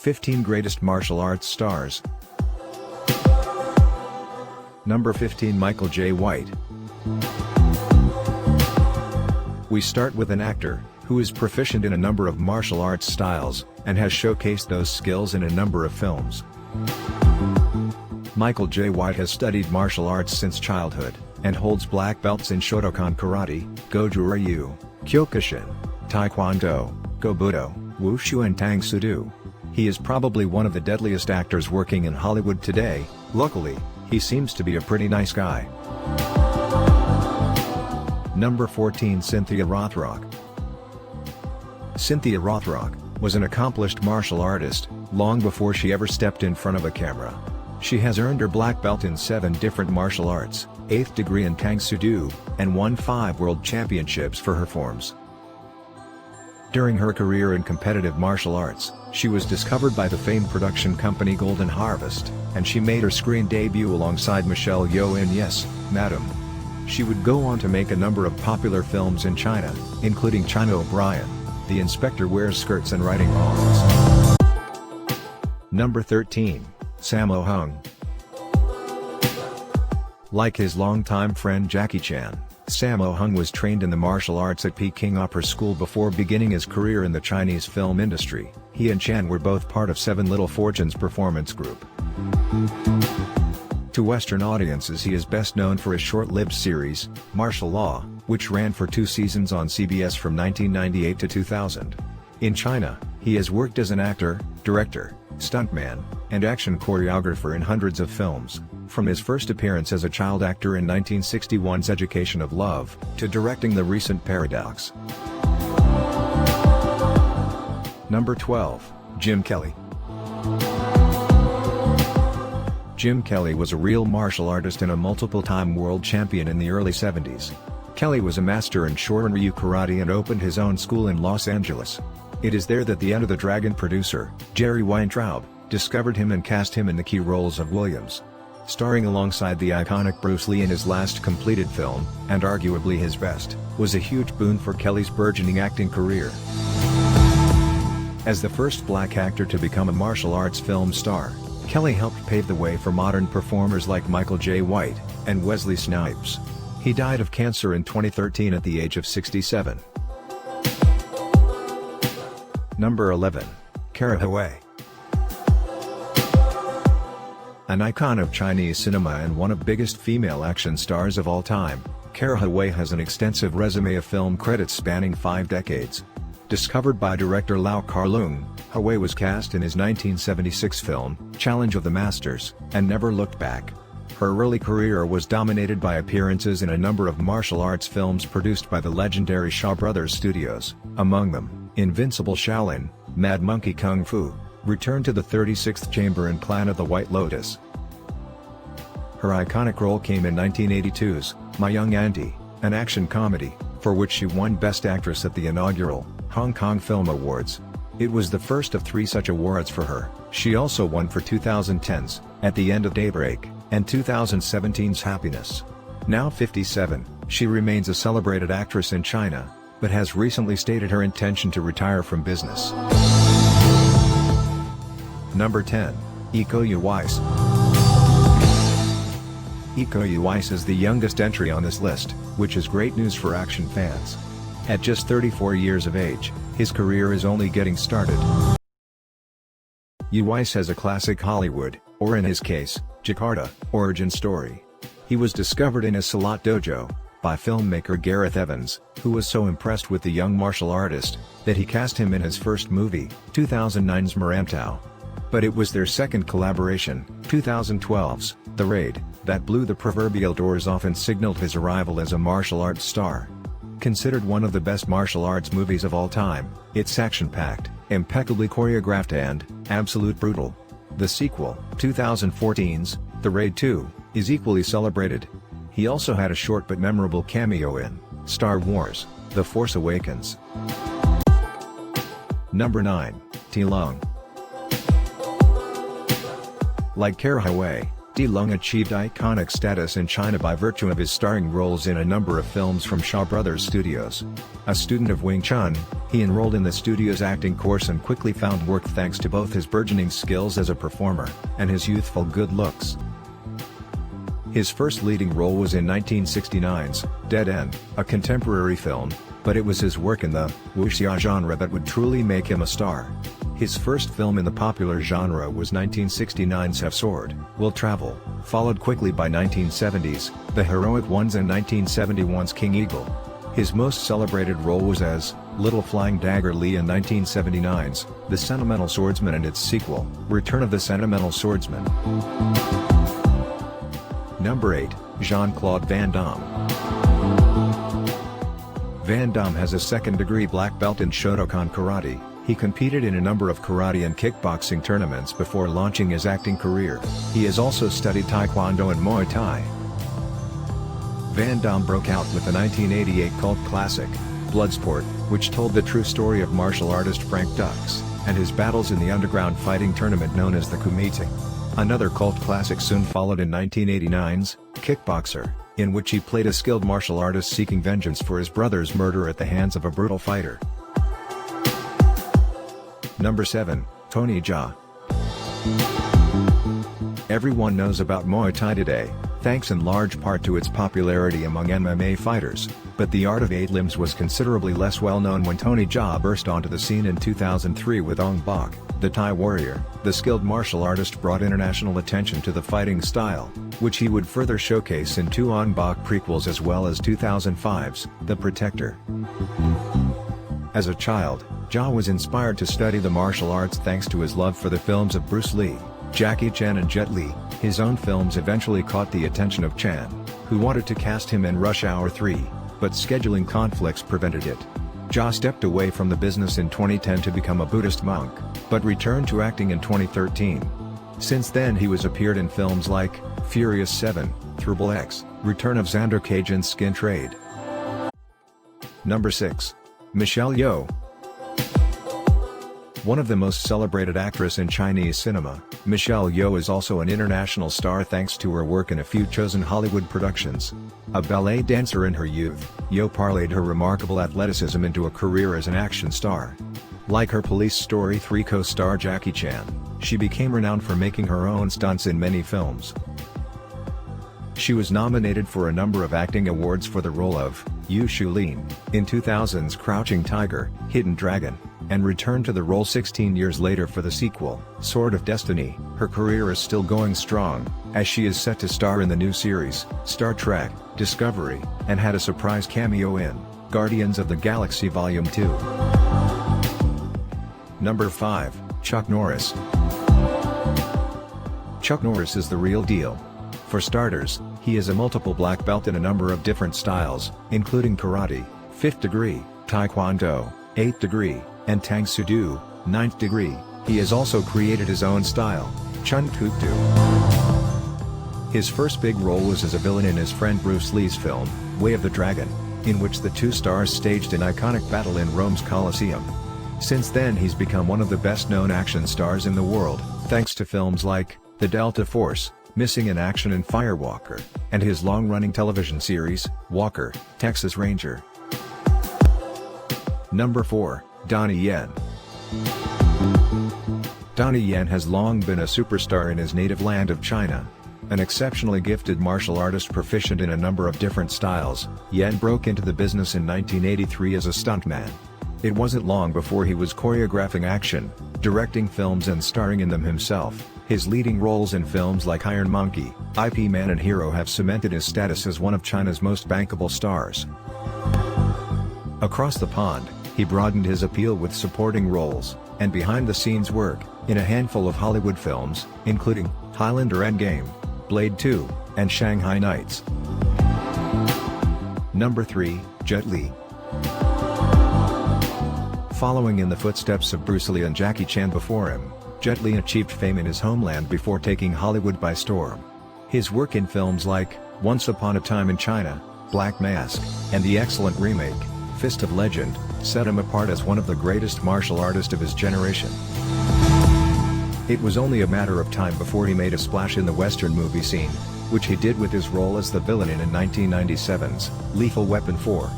15 Greatest Martial Arts Stars. Number 15, Michael J. White. We start with an actor who is proficient in a number of martial arts styles, and has showcased those skills in a number of films. Michael J. White has studied martial arts since childhood, and holds black belts in Shotokan Karate, Goju-Ryu, Kyokushin, Taekwondo, Go-Budo, Wushu and Tang Soo Do. He is probably one of the deadliest actors working in Hollywood today. Luckily, he seems to be a pretty nice guy. Number 14, Cynthia Rothrock. Cynthia Rothrock was an accomplished martial artist, long before she ever stepped in front of a camera. She has earned her black belt in 7 different martial arts, 8th degree in Tang Soo Do, and won 5 world championships for her forms. During her career in competitive martial arts, she was discovered by the famed production company Golden Harvest, and she made her screen debut alongside Michelle Yeoh in Yes, Madam. She would go on to make a number of popular films in China, including China O'Brien, The Inspector Wears Skirts and Righting Wrongs. Number 13, Samo Hung. Like his longtime friend Jackie Chan, Samo Hung was trained in the martial arts at Peking Opera School before beginning his career in the Chinese film industry. He and Chan were both part of Seven Little Fortunes performance group. To Western audiences, he is best known for his short-lived series, Martial Law, which ran for 2 seasons on CBS from 1998 to 2000. In China, he has worked as an actor, director, stuntman, and action choreographer in hundreds of films, from his first appearance as a child actor in 1961's Education of Love, to directing the recent Paradox. Number 12, Jim Kelly. Jim Kelly was a real martial artist and a multiple-time world champion in the early 70s. Kelly was a master in Shorin-Ryu karate and opened his own school in Los Angeles. It is there that the Enter the Dragon producer, Jerry Weintraub, discovered him and cast him in the key roles of Williams. Starring alongside the iconic Bruce Lee in his last completed film, and arguably his best, was a huge boon for Kelly's burgeoning acting career. As the first black actor to become a martial arts film star, Kelly helped pave the way for modern performers like Michael J. White and Wesley Snipes. He died of cancer in 2013 at the age of 67. Number 11, Cara Hawaii. An icon of Chinese cinema and one of the biggest female action stars of all time, Cara Hawaii has an extensive resume of film credits spanning 5 decades. Discovered by director Lau Kar-leung, Hawaii was cast in his 1976 film, Challenge of the Masters, and never looked back. Her early career was dominated by appearances in a number of martial arts films produced by the legendary Shaw Brothers Studios, among them, Invincible Shaolin, Mad Monkey Kung Fu, Return to the 36th Chamber and Clan of the White Lotus. Her iconic role came in 1982's My Young Auntie, an action comedy, for which she won Best Actress at the inaugural Hong Kong Film Awards. It was the first of 3 such awards for her. She also won for 2010's At the End of Daybreak, and 2017's Happiness. Now 57, she remains a celebrated actress in China, but has recently stated her intention to retire from business. Number 10, Ekko Uwais. Ekko Uwais is the youngest entry on this list, which is great news for action fans. At just 34 years of age, his career is only getting started. Uwais has a classic Hollywood, or in his case, Jakarta, origin story. He was discovered in a Silat dojo by filmmaker Gareth Evans, who was so impressed with the young martial artist that he cast him in his first movie, 2009's Marantau. But it was their second collaboration, 2012's The Raid, that blew the proverbial doors off and signaled his arrival as a martial arts star. Considered one of the best martial arts movies of all time, it's action-packed, impeccably choreographed and absolute brutal. The sequel, 2014's The Raid 2, is equally celebrated. He also had a short but memorable cameo in Star Wars: The Force Awakens. Number 9, Teelong. Like Cara Hawaii, Teelong achieved iconic status in China by virtue of his starring roles in a number of films from Shaw Brothers Studios. A student of Wing Chun, He enrolled in the studio's acting course and quickly found work thanks to both his burgeoning skills as a performer, and his youthful good looks. His first leading role was in 1969's Dead End, a contemporary film, but it was his work in the wuxia genre that would truly make him a star. His first film in the popular genre was 1969's Have Sword, Will Travel, followed quickly by 1970's The Heroic Ones and 1971's King Eagle. His most celebrated role was as Little Flying Dagger Lee in 1979's The Sentimental Swordsman and its sequel, Return of the Sentimental Swordsman. Number 8, JeanClaude Van Damme. Van Damme has a second-degree black belt in Shotokan Karate. He competed in a number of karate and kickboxing tournaments before launching his acting career. He has also studied Taekwondo and Muay Thai. Van Damme broke out with the 1988 cult classic, Bloodsport, which told the true story of martial artist Frank Dux, and his battles in the underground fighting tournament known as the Kumite. Another cult classic soon followed in 1989's Kickboxer, in which he played a skilled martial artist seeking vengeance for his brother's murder at the hands of a brutal fighter. Number 7, Tony Jaa. Everyone knows about Muay Thai today, thanks in large part to its popularity among MMA fighters, but the art of 8 limbs was considerably less well known when Tony Jaa burst onto the scene in 2003 with Ong Bak, the Thai warrior. The skilled martial artist brought international attention to the fighting style, which he would further showcase in 2 Ong Bak prequels as well as 2005's The Protector. As a child, Jaa was inspired to study the martial arts thanks to his love for the films of Bruce Lee, Jackie Chan and Jet Li. His own films eventually caught the attention of Chan, who wanted to cast him in Rush Hour 3, but scheduling conflicts prevented it. Jaa stepped away from the business in 2010 to become a Buddhist monk, but returned to acting in 2013. Since then he has appeared in films like Furious 7, Triple X, Return of Xander Cage and Skin Trade. Number 6. Michelle Yeoh. One of the most celebrated actresses in Chinese cinema, Michelle Yeoh is also an international star thanks to her work in a few chosen Hollywood productions. A ballet dancer in her youth, Yeoh parlayed her remarkable athleticism into a career as an action star. Like her Police Story 3 co-star Jackie Chan, she became renowned for making her own stunts in many films. She was nominated for a number of acting awards for the role of Yu Shulin in 2000's Crouching Tiger, Hidden Dragon, and returned to the role 16 years later for the sequel, Sword of Destiny. Her career is still going strong, as she is set to star in the new series, Star Trek: Discovery, and had a surprise cameo in Guardians of the Galaxy Volume 2. Number 5, Chuck Norris. Chuck Norris is the real deal. For starters, he is a multiple black belt in a number of different styles, including Karate, 5th degree, Taekwondo, 8th degree, and Tang Soo Do, 9th degree. He has also created his own style, Chun Kuk Do. His first big role was as a villain in his friend Bruce Lee's film, Way of the Dragon, in which the two stars staged an iconic battle in Rome's Colosseum. Since then he's become one of the best-known action stars in the world, thanks to films like The Delta Force, Missing in Action and Firewalker, and his long-running television series, Walker, Texas Ranger. Number 4, Donnie Yen. Donnie Yen has long been a superstar in his native land of China. An exceptionally gifted martial artist proficient in a number of different styles, Yen broke into the business in 1983 as a stuntman. It wasn't long before he was choreographing action, directing films and starring in them himself. His leading roles in films like Iron Monkey, IP Man and Hero have cemented his status as one of China's most bankable stars. Across the pond, he broadened his appeal with supporting roles, and behind-the-scenes work, in a handful of Hollywood films, including Highlander Endgame, Blade 2, and Shanghai Nights. Number 3, Jet Li. Following in the footsteps of Bruce Lee and Jackie Chan before him, Jet Li achieved fame in his homeland before taking Hollywood by storm. His work in films like Once Upon a Time in China, Black Mask, and the excellent remake, Fist of Legend, set him apart as one of the greatest martial artists of his generation. It was only a matter of time before he made a splash in the Western movie scene, which he did with his role as the villain in 1997's Lethal Weapon 4.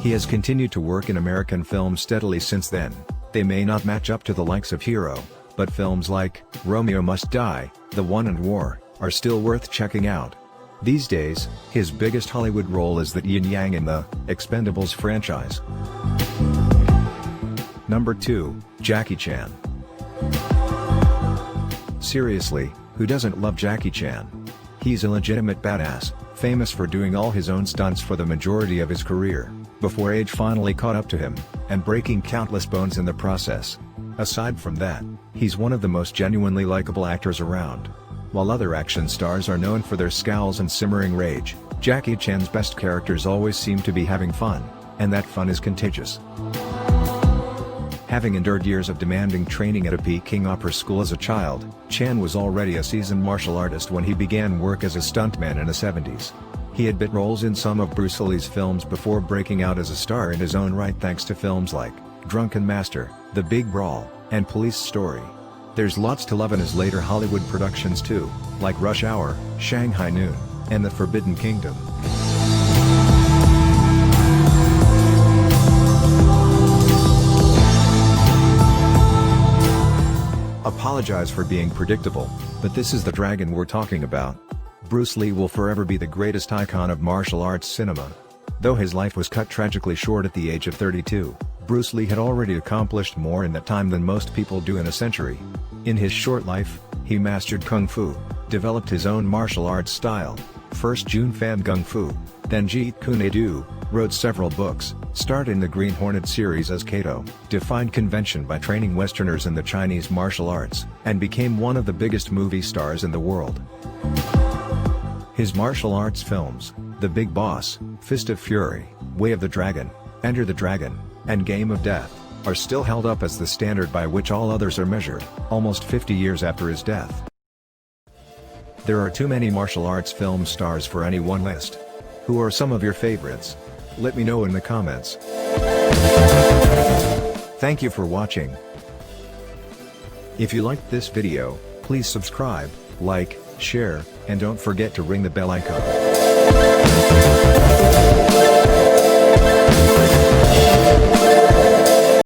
He has continued to work in American films steadily since then. They may not match up to the likes of Hero, but films like Romeo Must Die, The One and War, are still worth checking out. These days, his biggest Hollywood role is that yin yang in the Expendables franchise. Number 2, Jackie Chan. Seriously, who doesn't love Jackie Chan? He's a legitimate badass, famous for doing all his own stunts for the majority of his career, before age finally caught up to him, and breaking countless bones in the process. Aside from that, he's one of the most genuinely likable actors around. While other action stars are known for their scowls and simmering rage, Jackie Chan's best characters always seem to be having fun, and that fun is contagious. Having endured years of demanding training at a Peking opera school as a child, Chan was already a seasoned martial artist when he began work as a stuntman in the 70s. He had bit roles in some of Bruce Lee's films before breaking out as a star in his own right thanks to films like Drunken Master, The Big Brawl, and Police Story. There's lots to love in his later Hollywood productions too, like Rush Hour, Shanghai Noon, and The Forbidden Kingdom. Apologize for being predictable, but this is the dragon we're talking about. Bruce Lee will forever be the greatest icon of martial arts cinema. Though his life was cut tragically short at the age of 32, Bruce Lee had already accomplished more in that time than most people do in a century. In his short life, he mastered Kung Fu, developed his own martial arts style, first Jun Fan Kung Fu, then Jeet Kune Do, wrote several books, starred in the Green Hornet series as Kato, defied convention by training Westerners in the Chinese martial arts, and became one of the biggest movie stars in the world. His martial arts films, The Big Boss, Fist of Fury, Way of the Dragon, Enter the Dragon, and Game of Death, are still held up as the standard by which all others are measured, almost 50 years after his death. There are too many martial arts film stars for any one list. Who are some of your favorites? Let me know in the comments. Thank you for watching. If you liked this video, please subscribe, like, share, and don't forget to ring the bell icon.